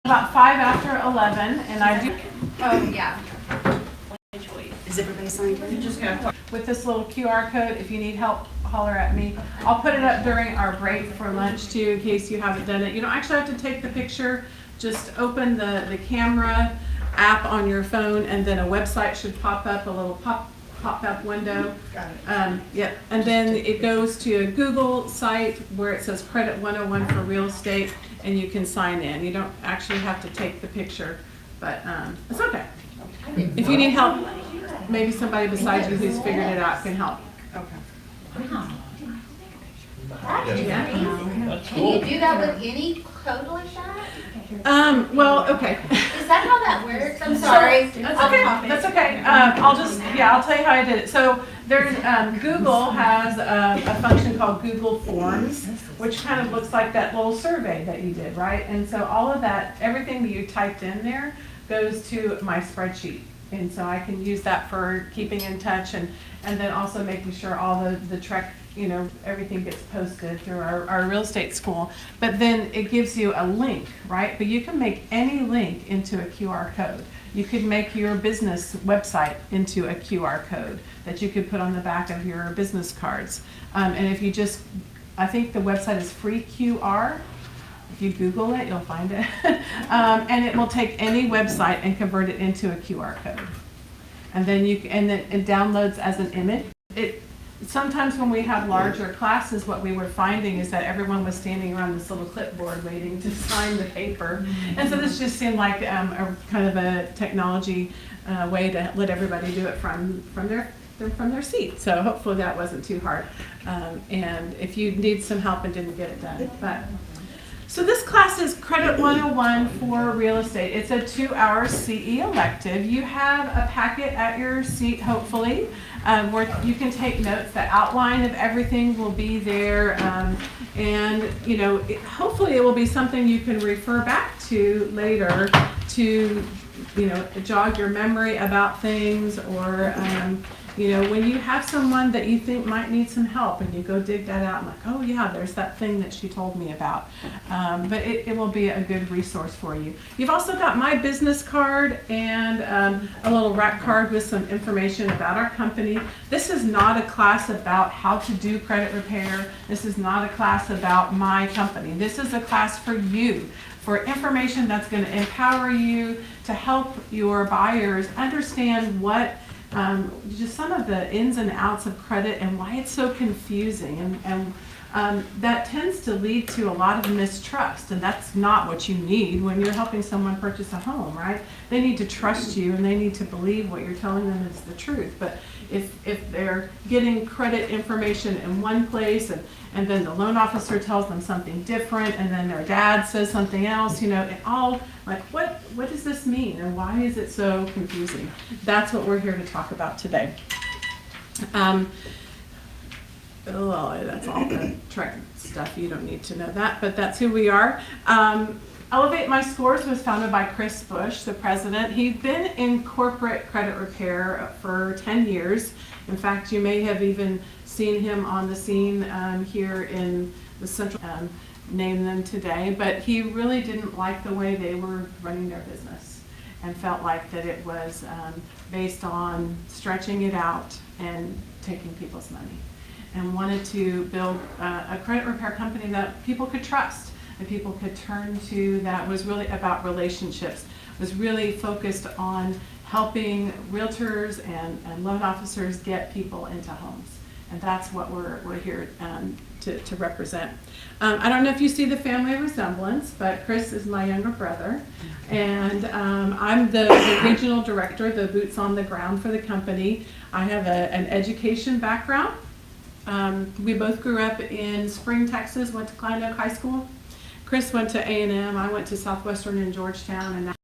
About 5 after 11, and I do. Oh, yeah. Is everybody signed in? Just go with this little QR code. If you need help, holler at me. I'll put it up during our break for lunch too, in case you haven't done it. You don't actually have to take the picture. Just open the camera app on your phone, and then a website should pop up, a little pop-up window. Got it. Yep. And then it goes to a Google site where it says Credit 101 for real estate, and you can sign in. You don't actually have to take the picture, but it's okay. If you need help, maybe somebody besides you who's figured it out can help. Okay. That's Yeah. amazing. That's Can you cool. do that with any code like that? Well, okay. Is that how that works? I'm sorry. That's okay. That's okay. I'll tell you how I did it. So there's Google has a function called Google Forms, which kind of looks like that little survey that you did, right? And so all of that, everything that you typed in there goes to my spreadsheet. And so I can use that for keeping in touch, and then also making sure all the trek, everything gets posted through our real estate school. But then it gives you a link, right? But you can make any link into a QR code. You could make your business website into a QR code that you could put on the back of your business cards. And if you just, I think the website is free QR. If you Google it, you'll find it. And it will take any website and convert it into a QR code. And then it downloads as an image. Sometimes when we have larger classes, what we were finding is that everyone was standing around this little clipboard waiting to sign the paper. And so this just seemed like a kind of a technology way to let everybody do it from their seat. So hopefully that wasn't too hard. And if you need some help and didn't get it done. So this class is Credit 101 for real estate. It's a 2-hour CE elective. You have a packet at your seat, hopefully, where you can take notes. The outline of everything will be there. And, hopefully it will be something you can refer back to later to, jog your memory about things, or, when you have someone that you think might need some help and you go dig that out and like, oh yeah, there's that thing that she told me about. But it will be a good resource for you. You've also got my business card and a little rack card with some information about our company. This is not a class about how to do credit repair. This is not a class about my company. This is a class for you, for information that's going to empower you to help your buyers understand what just some of the ins and outs of credit and why it's so confusing, and that tends to lead to a lot of mistrust, and that's not what you need when you're helping someone purchase a home, right? They need to trust you and they need to believe what you're telling them is the truth. But if they're getting credit information in one place and then the loan officer tells them something different, and then their dad says something else, it all, like, what does this mean and why is it so confusing? That's what we're here to talk about today. That's all the Trek stuff. You don't need to know that, but that's who we are. Elevate My Scores was founded by Chris Bush, the president. He's been in corporate credit repair for 10 years. In fact, you may have even seen him on the scene here in the central, name them today, but he really didn't like the way they were running their business and felt like that it was based on stretching it out and taking people's money, and wanted to build a credit repair company that people could trust and people could turn to, that was really about relationships, was really focused on helping realtors and loan officers get people into homes. And that's what we're here to represent. I don't know if you see the family resemblance, but Chris is my younger brother, and I'm the regional director, the boots on the ground for the company. I have an education background. We both grew up in Spring, Texas, went to Klein Oak High School. Chris went to A&M, I went to Southwestern in Georgetown, and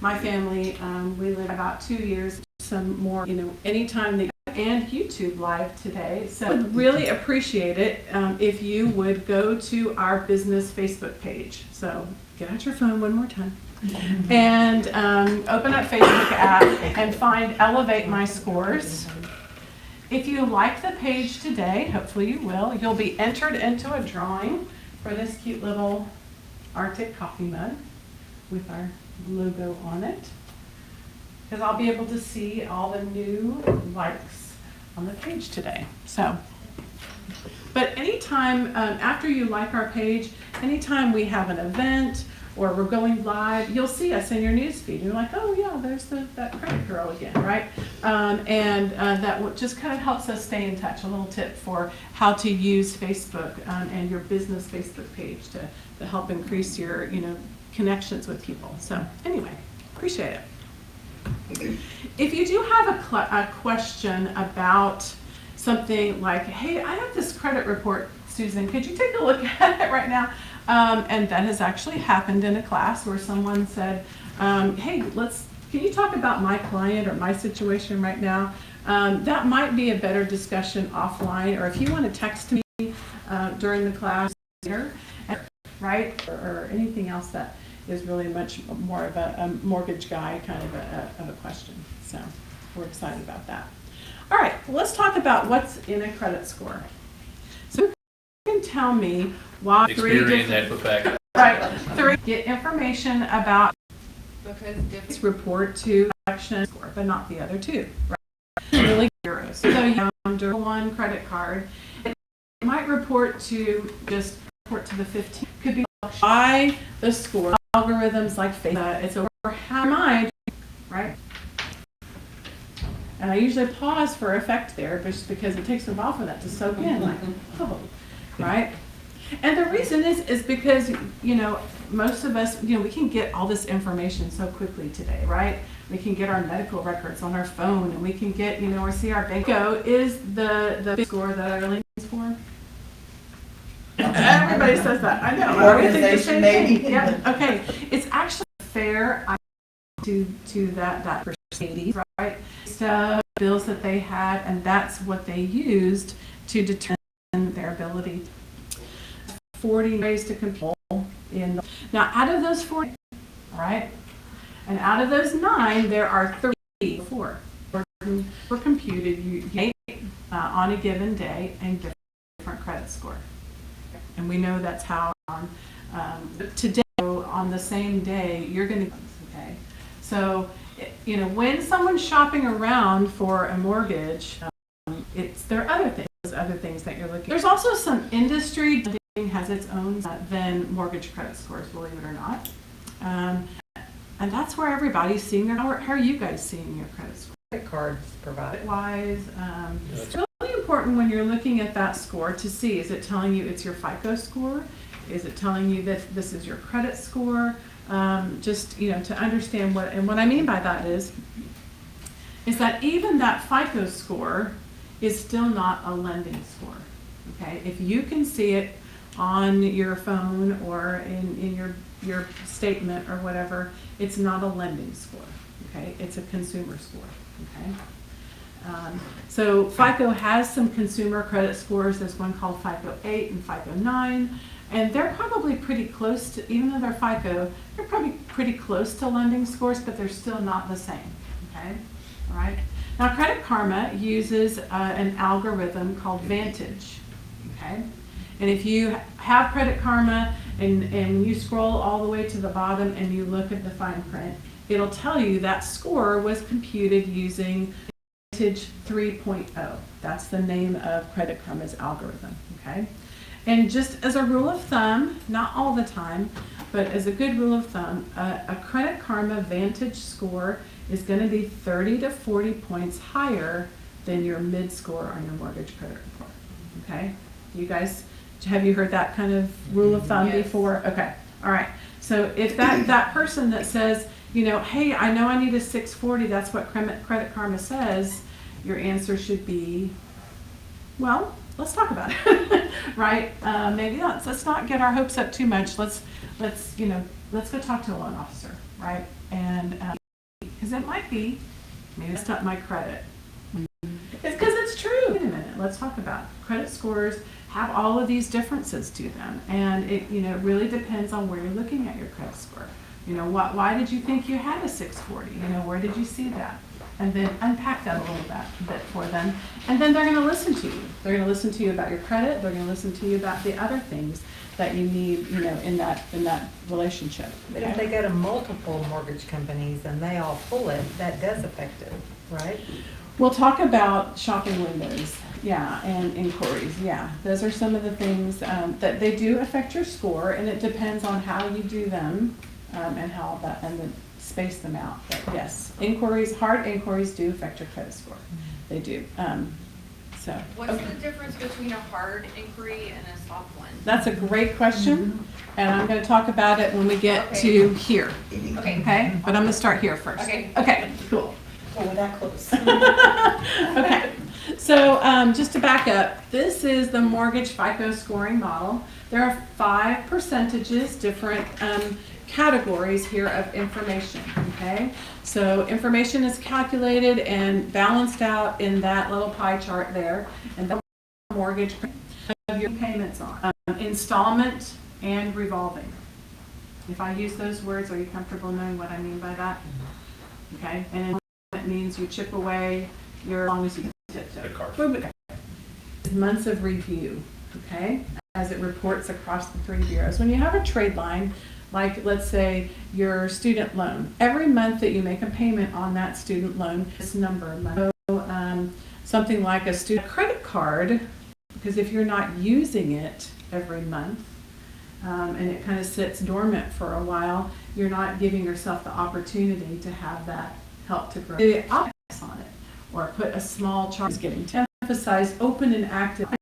my family, we lived about 2 years, some more, anytime they, and YouTube Live today. So I would really appreciate it if you would go to our business Facebook page. So get out your phone one more time and open up Facebook app and find Elevate My Scores. If you like the page today, hopefully you will, you'll be entered into a drawing for this cute little Arctic coffee mug. with our logo on it, because I'll be able to see all the new likes on the page today. So, but anytime after you like our page, anytime we have an event or we're going live, you'll see us in your newsfeed. You're like, oh yeah, there's that credit girl again, right? That just kind of helps us stay in touch. A little tip for how to use Facebook and your business Facebook page to help increase your connections with people. So anyway, appreciate it. If you do have a question about something like, hey, I have this credit report, Susan, could you take a look at it right now? And that has actually happened in a class where someone said, hey, can you talk about my client or my situation right now? That might be a better discussion offline, or if you want to text me during the class later, right? Or anything else that is really much more of a mortgage guy kind of a question. So we're excited about that. All right, let's talk about what's in a credit score. So you can tell me why get information about this report to action score, but not the other two. Right? Really bureaus. So you under one credit card, it might report to the 15. Could be why the score algorithms like Facebook. It's over how mind, right? And I usually pause for effect there, just because it takes a while for that to soak in, like, oh, right? And the reason is because, most of us, we can get all this information so quickly today, right? We can get our medical records on our phone, and we can get, or see our bank. FICO is the score that I really use for. Everybody says that. I know. Organization, maybe. Yeah. Okay. It's actually fair to that percentage, right? Bills that they had, and that's what they used to determine their ability. 40 ways to control now out of those 40, right? And out of those 9, there are 34 were computed on a given day and different credit score. And we know that's how today on the same day you're going to okay. So when someone's shopping around for a mortgage, there are other things that you're looking. There's also some industry has its own than mortgage credit scores, believe it or not, and that's where everybody's seeing their. How are you guys seeing your credit score? Credit cards provided. Wise, it's really important when you're looking at that score to see, is it telling you it's your FICO score? Is it telling you that this is your credit score? Just to understand what I mean by that is that even that FICO score is still not a lending score. Okay, if you can see it on your phone or in your statement or whatever, it's not a lending score. Okay, it's a consumer score. Okay, so FICO has some consumer credit scores. There's one called FICO 8 and FICO 9. And they're probably pretty close to, even though they're FICO, they're probably pretty close to lending scores, but they're still not the same, okay? All right. Now, Credit Karma uses an algorithm called Vantage, okay? And if you have Credit Karma and you scroll all the way to the bottom and you look at the fine print, it'll tell you that score was computed using Vantage 3.0. That's the name of Credit Karma's algorithm, okay? And just as a rule of thumb, not all the time, but as a good rule of thumb, a Credit Karma Vantage score is going to be 30 to 40 points higher than your mid score on your mortgage credit report. Okay? You guys, have you heard that kind of rule of thumb before? Okay. All right. So if that person that says, hey, I know I need a 640, that's what Credit Karma says, your answer should be, well, let's talk about it, right? Maybe let's not get our hopes up too much. Let's go talk to a loan officer, right? And because it might be, maybe it's not my credit. It's because it's true. Wait a minute, let's talk about it. Credit scores have all of these differences to them, and it really depends on where you're looking at your credit score. Why did you think you had a 640? Where did you see that? And then unpack that a little bit for them. And then they're going to listen to you. They're going to listen to you about your credit. They're going to listen to you about the other things that you need, in that relationship. But if they go to multiple mortgage companies and they all pull it, that does affect it, right? We'll talk about shopping windows, and inquiries, Those are some of the things that they do affect your score, and it depends on how you do them and then space them out. But yes, hard inquiries do affect your credit score. They do. What's the difference between a hard inquiry and a soft one? That's a great question, and I'm going to talk about it when we get to here. Okay, but I'm going to start here first. Okay, cool. Oh, we're that close. Okay, so just to back up, this is the mortgage FICO scoring model. There are 5 percentages, different categories here of information, okay? So information is calculated and balanced out in that little pie chart there, and the mortgage of your payments on. Installment and revolving. If I use those words, are you comfortable knowing what I mean by that? Okay, and it means you chip away as long as you tiptoe. Months of review, okay, as it reports across the 3 bureaus. When you have a trade line, like let's say your student loan, every month that you make a payment on that student loan, this number of months. So, something like a student credit card, because if you're not using it every month, and it kind of sits dormant for a while, you're not giving yourself the opportunity to have that help to grow the options on it, or put a small charge. Getting to emphasize open and active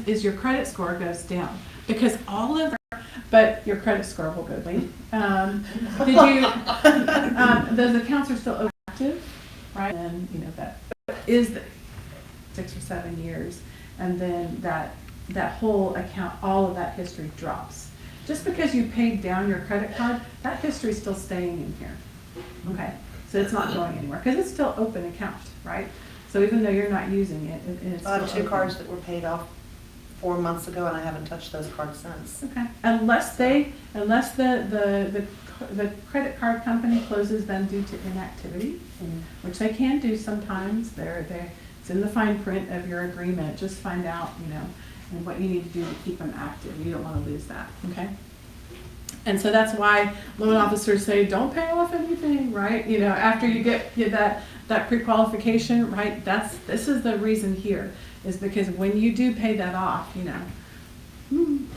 is your credit score goes down, because but your credit score will go down. Those accounts are still active, right? And that is 6 or 7 years, and then that whole account, all of that history drops. Just because you paid down your credit card, that history is still staying in here. Okay, so it's not going anywhere because it's still open account, right? So even though you're not using it, it's I have still 2 open. cards that were paid off 4 months ago, and I haven't touched those cards since. Okay, unless the credit card company closes them due to inactivity, which they can do sometimes. It's in the fine print of your agreement. Just find out, and what you need to do to keep them active. You don't want to lose that, okay? And so that's why loan officers say, don't pay off anything, right? After you get that pre-qualification, right? This is the reason here, is because when you do pay that off,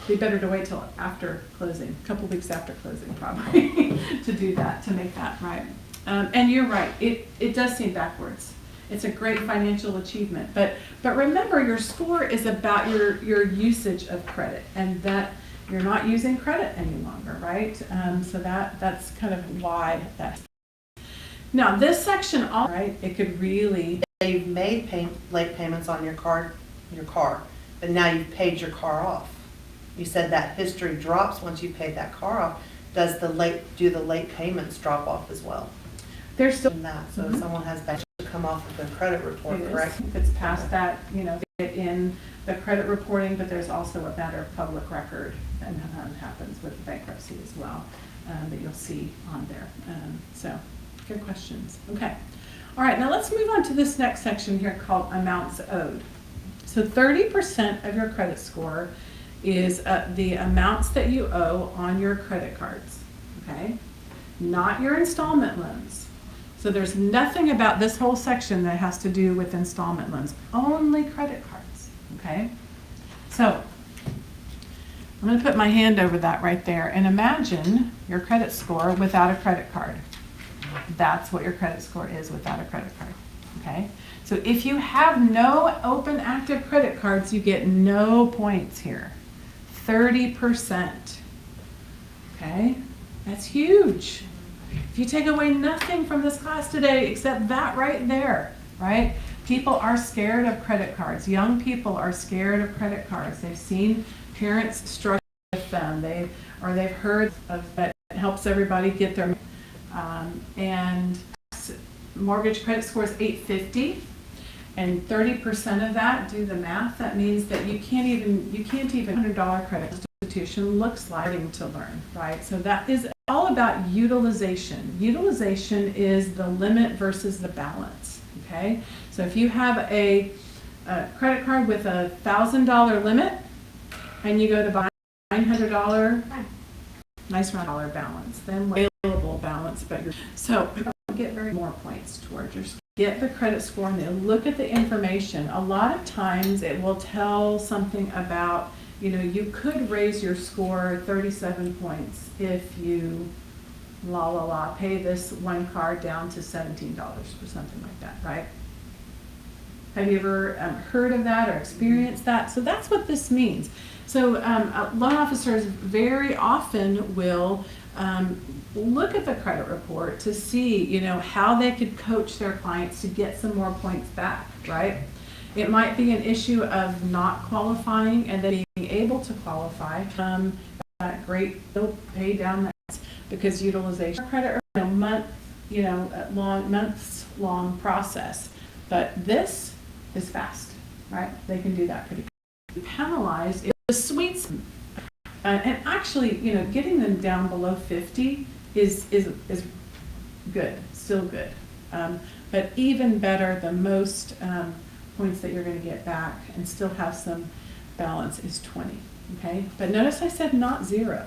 be better to wait till after closing, a couple weeks after closing probably, to do that, to make that right. And you're right, it does seem backwards. It's a great financial achievement, but remember, your score is about your usage of credit, and that you're not using credit any longer, right? So that's kind of why that. Now this section, all right, it could really. You've made late payments on your car, but now you've paid your car off. You said that history drops once you paid that car off. Do the late payments drop off as well? They're still In that, so if someone has to come off of their credit report, correct? If it's past that, get in the credit reporting, but there's also a matter of public record that happens with bankruptcy as well, that you'll see on there. So good questions. Okay. All right, now let's move on to this next section here called amounts owed. So 30% of your credit score is the amounts that you owe on your credit cards, okay? Not your installment loans. So there's nothing about this whole section that has to do with installment loans, only credit cards, okay? So I'm going to put my hand over that right there and imagine your credit score without a credit card. That's what your credit score is without a credit card, okay? So if you have no open active credit cards, you get no points here. 30%, okay? That's huge. If you take away nothing from this class today except that right there, right? People are scared of credit cards. Young people are scared of credit cards. They've seen parents struggle with them. They've heard of that it helps everybody get their and mortgage credit score is 850, and 30% of that, do the math, that means that you can't even $100 credit institution looks like to learn, right? So that is all about utilization. Utilization is the limit versus the balance, okay? So if you have a credit card with a $1,000 limit and you go to buy $900 $100, nice round dollar balance, then available balance, but so you don't get very more points towards your score. Get the credit score and then look at the information. A lot of times it will tell something about, you could raise your score 37 points if you pay this one card down to $17 or something like that, right? Have you ever heard of that or experienced that? So that's what this means. So loan officers very often will look at the credit report to see, how they could coach their clients to get some more points back, right? It might be an issue of not qualifying and then being able to qualify. That great, they'll pay down that because utilization credit, months long process. But this is fast, right? They can do that pretty quickly. Penalized is the sweet spot. And actually, getting them down below 50 is good, still good. But even better, the most points that you're going to get back and still have some balance is 20, okay? But notice I said not 0.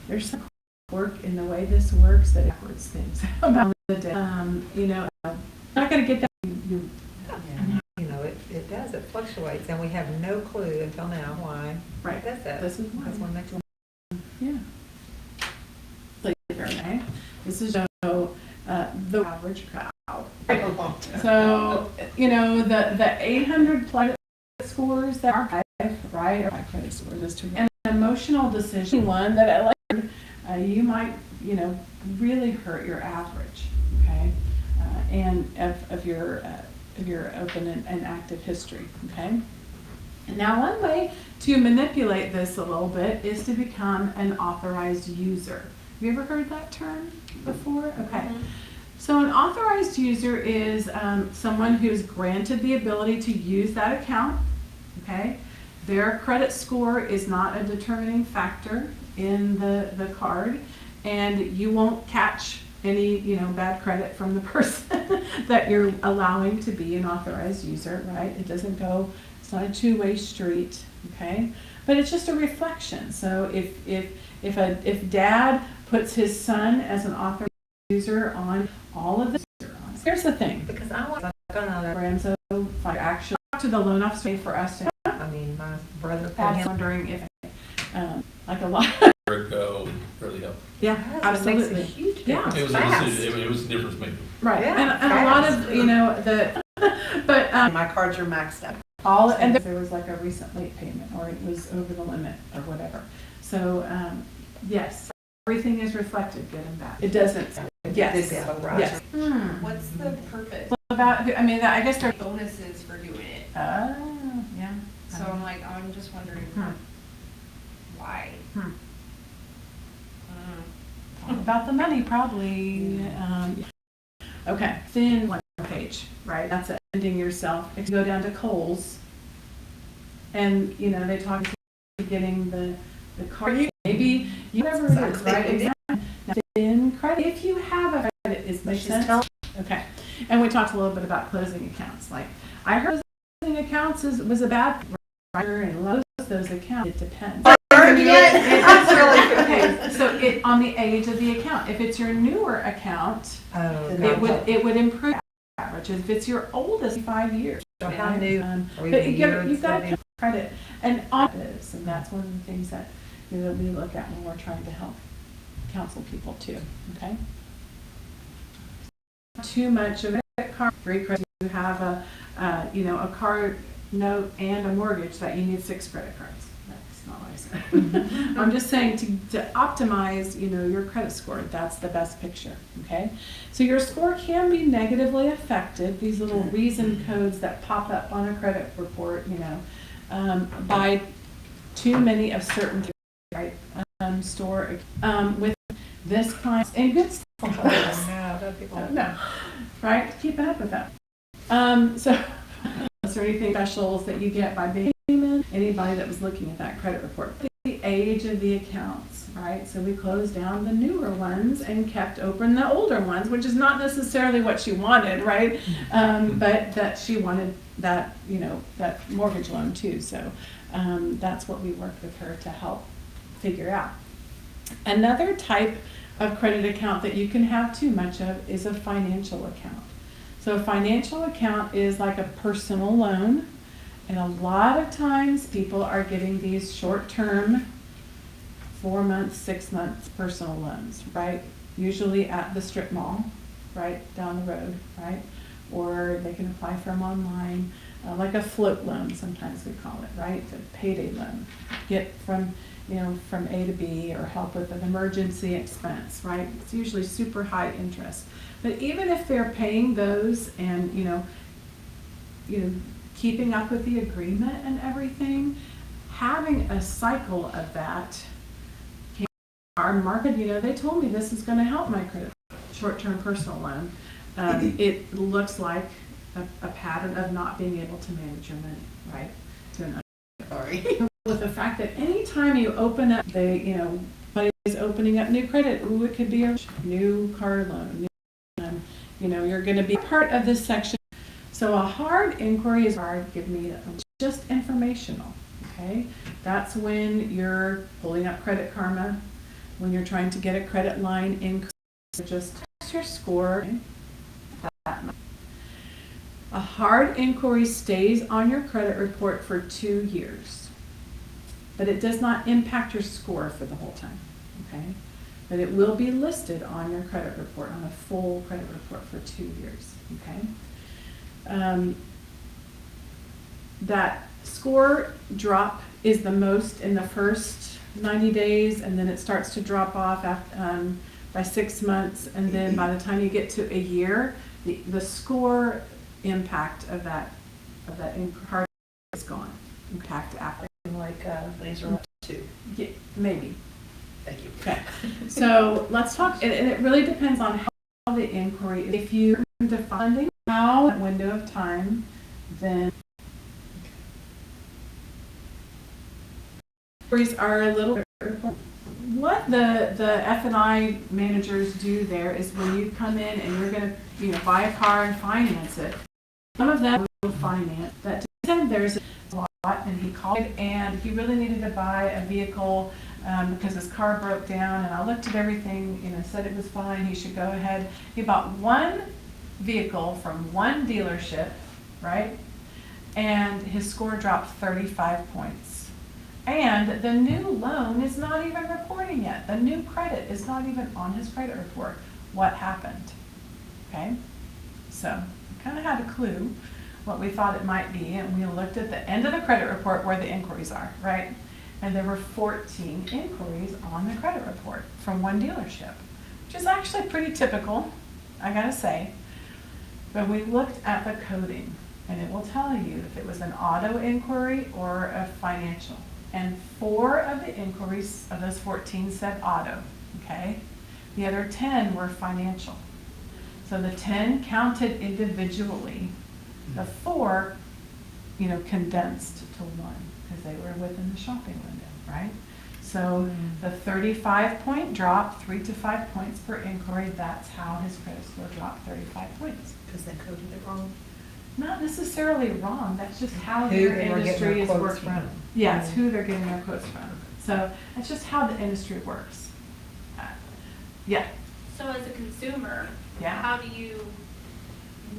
There's some work in the way this works that backwards things about the day. Not going to get that. It does, it fluctuates, and we have no clue until now why. Right. It does that. This is why. That's one makes one. Yeah. This is the average crowd. So, the 800 credit scores that are high, right, or high credit scores is to an emotional decision, one that I learned, you might, really hurt your average, okay, and of your open and active history, okay? And now one way to manipulate this a little bit is to become an authorized user. Have you ever heard that term before? Okay. Mm-hmm. So an authorized user is someone who's granted the ability to use that account, okay? Their credit score is not a determining factor in the card, and you won't catch any bad credit from the person that you're allowing to be an authorized user, right? It doesn't go, it's not a two-way street, okay? But it's just a reflection. So if dad puts his son as an authorized user on all of this, here's the thing. Because I want to programs, so actually talk to the loan officer for us to. My brother I'm wondering if like a lot. Really helped. Yeah, Yes, absolutely. It makes a huge Yeah. difference. It was Fast. a decision. It was a difference maker. Right, Yeah, and a lot of but My cards are maxed out. all and there was like a recent late payment or it was over the limit or whatever. So yes, everything is reflected, good and bad. It doesn't. Yes. Yes. What's the purpose? About I guess there. Bonuses for doing it. Oh, yeah. So I'm just wondering why. All about the money, probably. Okay, thin one page, right? That's it. Ending yourself. If you go down to Kohl's, and they talk about getting the card. Maybe you never it is, right? Exactly. Thin credit. If you have a credit, is makes sense. Okay, and we talked a little bit about closing accounts. Like I heard closing accounts was a bad and close those accounts. It depends. Okay, so on the age of the account. If it's your newer account, it would improve average. If it's your oldest, 5 years. So how new? But you've got to give credit and on this, and that's one of the things that we look at when we're trying to help counsel people too. Okay. Too much of a card, free credit. You have a card note and a mortgage that you need 6 credit cards. That's not what I said. I'm just saying to optimize, your credit score. That's the best picture. Okay. So your score can be negatively affected. These little reason codes that pop up on a credit report, by too many of certain things, right? Store with this client and good stuff. No, right? Keeping up with that. So, is there anything specials that you get by being human? Anybody that was looking at that credit report? The age of the accounts, right? So we closed down the newer ones and kept open the older ones, which is not necessarily what she wanted, right? But that she wanted that, that mortgage loan too. So that's what we worked with her to help figure out. Another type of credit account that you can have too much of is a financial account. So a financial account is like a personal loan, and a lot of times people are getting these short-term, 4 months, 6 months personal loans, right? Usually at the strip mall, right, down the road, right? Or they can apply for them online, like a float loan, sometimes we call it, right? A payday loan. Get from, from A to B, or help with an emergency expense, right? It's usually super high interest. But even if they're paying those and, keeping up with the agreement and everything, having a cycle of that, our market, they told me this is gonna help my credit, short-term personal loan. It looks like a pattern of not being able to manage your money, right? To an Sorry. with the fact that anytime you open up, somebody is opening up new credit, it could be a new car loan, you're gonna be part of this section. So a hard inquiry is hard, give me just informational, okay? That's when you're pulling up Credit Karma, when you're trying to get a credit line increase, just test your score. A hard inquiry stays on your credit report for 2 years, but it does not impact your score for the whole time, okay? But it will be listed on your credit report, on a full credit report for 2 years, okay? That score drop is the most in the first 90 days, and then it starts to drop off after, by 6 months, and then by the time you get to a year, the score impact of that hard is gone. Impact after, like Laser 2. yeah, maybe. Thank you. Okay, so let's talk, and it really depends on how the inquiry, if you define how that window of time, then inquiries are a little, what the F&I managers do there is when you come in and you're gonna, buy a car and finance it, some of them will finance that. There's a lot, and he called and he really needed to buy a vehicle because his car broke down, and I looked at everything, said it was fine, he should go ahead. He bought one vehicle from one dealership, right? And his score dropped 35 points. And the new loan is not even reporting yet. The new credit is not even on his credit report. What happened? Okay, so we kind of had a clue what we thought it might be, and we looked at the end of the credit report where the inquiries are, right? And there were 14 inquiries on the credit report from one dealership, which is actually pretty typical, I gotta say. But we looked at the coding, and it will tell you if it was an auto inquiry or a financial. And 4 of the inquiries of those 14 said auto, okay? The other 10 were financial. So the 10 counted individually. The 4, condensed to 1 because they were within the shopping window, right? So the 35-point drop, 3 to 5 points per inquiry, that's how his credit score dropped 35 points. Because they coded it wrong. Not necessarily wrong, that's just how Who their they were getting industry their is quotes working. from. Yeah, it's who they're getting their quotes from. So that's just how the industry works. Yeah. So as a consumer, Yeah. how do you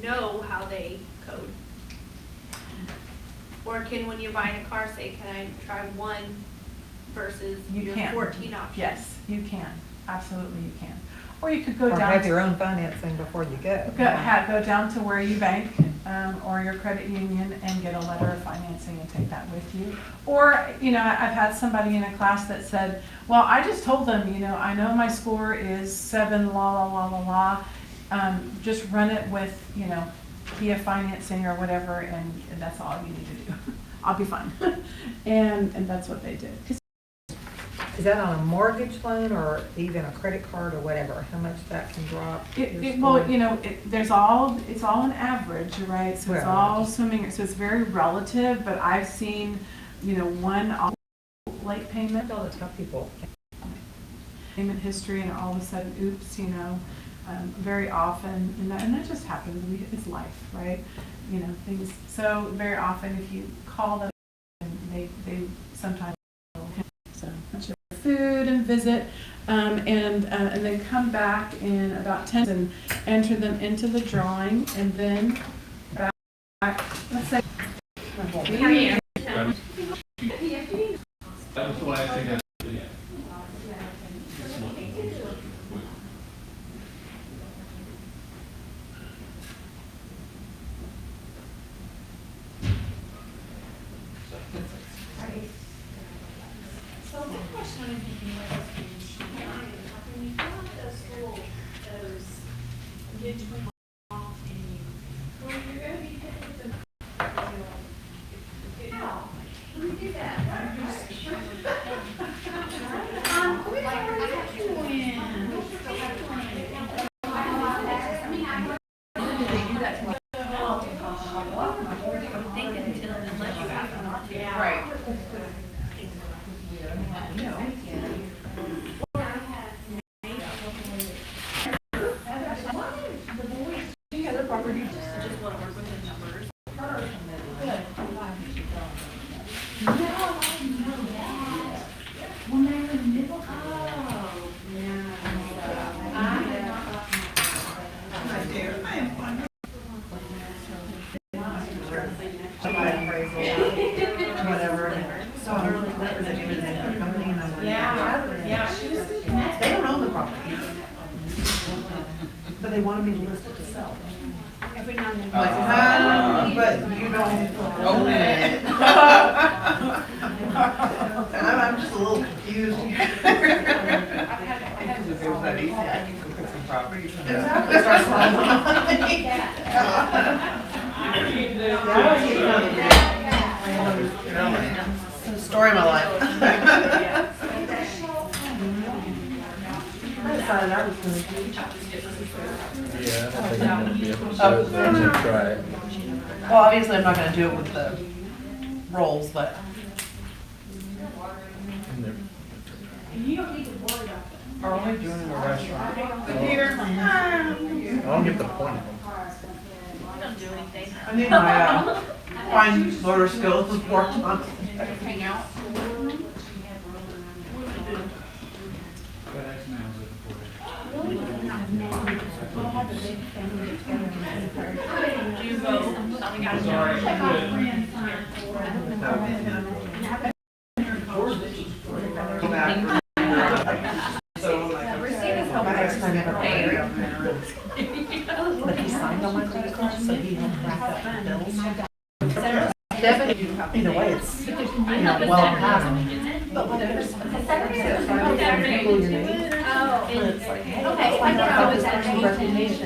know how they code? Or when you're buying a car, say, can I try one versus You your can. 14 options? Yes, you can. Absolutely, you can. Or you could go Or down have to, your own financing before you go. go down to where you bank or your credit union and get a letter of financing and take that with you. Or, I've had somebody in a class that said, well, I just told them, I know my score is 7, la, la, la, la, la. Just run it with, Kia financing or whatever, and that's all you need to do. I'll be fine. and that's what they did. Is that on a mortgage loan or even a credit card or whatever? How much that can drop? your score? It's all an average, right? So it's Well, all swimming, so it's very relative, but I've seen, one late payment, All the top people. payment history, and all of a sudden, oops, very often, and that just happens, it's life, right? Things, so very often if you call them, they sometimes, so food, visit, and then come back in about 10 and enter them into the drawing, and then back, let's say. That was the last thing I did. So the question I'm thinking about is when you fill out those mid-20 off and you're going to be hit with the. How? Let me do that. Right. Whatever. So I'm really glad that you were the name of the company and I'm like, Yeah, she was. they don't own the property. But they wanted me to list it to sell. Every now and then. But you don't own it. And I'm just a little confused here. Because if it was that easy, I could go pick some property. Exactly. Start selling money. The story of my life. I decided I was gonna do. Yeah, I don't think I'm gonna be able to do it, but I'm gonna try it. Well, obviously, I'm not gonna do it with the rolls, but. And they're- Are we doing it in a restaurant? I don't get the point. Don't do anything. I need my, fine motor skills worked on. Hang out. Do you vote? Something out of Go back. So like. Next time I ever pay your parents. But he signed on my credit card, so he had wrapped up bills. Debit, either way, it's, you know, well past. But when there's. People your name. Oh. But it's like, hey, Okay, find out I about know this that. person's recognition.